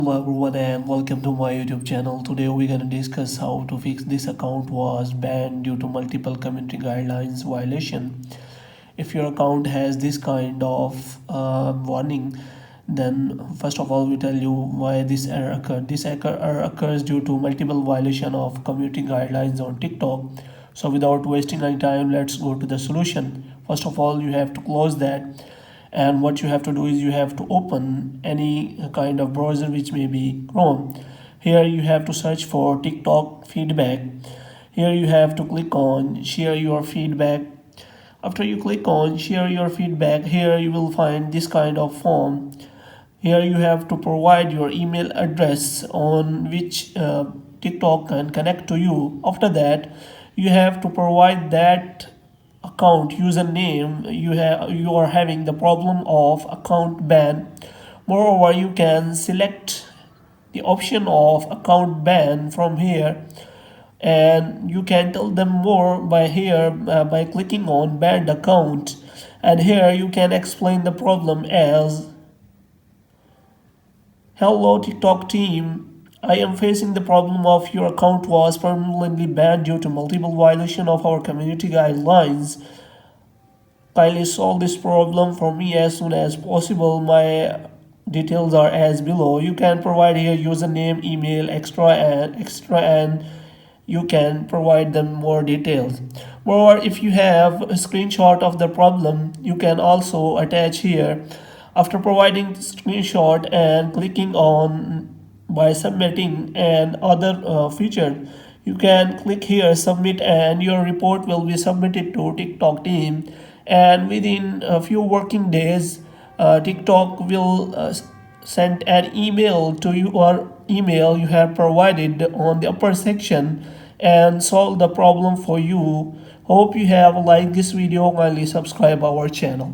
Hello everyone and welcome to my YouTube channel. Today we're gonna discuss how to fix this account was banned due to multiple community guidelines violation. If your account has this kind of warning, then first of all we tell you why this error occurred. This error occurs due to multiple violation of community guidelines on TikTok. So without wasting any time, let's go to the solution. First of all, you have to close that, and what you have to do is you have to open any kind of browser, which may be Chrome. Here you have to search for TikTok feedback. Here you have to click on share your feedback. After you click on share your feedback, here you will find this kind of form. Here you have to provide your email address on which TikTok can connect to you. After that, you have to provide that account username you are having the problem of account ban. Moreover, you can select the option of account ban from here, and you can tell them more by here by clicking on banned account. And here you can explain the problem as, hello TikTok team, I am facing the problem of your account was permanently banned due to multiple violation of our community guidelines. Kindly solve this problem for me as soon as possible. My details are as below. You can provide here username, email, extra, and you can provide them more details. Moreover, if you have a screenshot of the problem, you can also attach here. After providing the screenshot and clicking on by submitting and other feature, you can click here submit, and your report will be submitted to TikTok team. And within a few working days, TikTok will send an email to you, or email you have provided on the upper section, and solve the problem for you. Hope you have liked this video. Kindly subscribe our channel.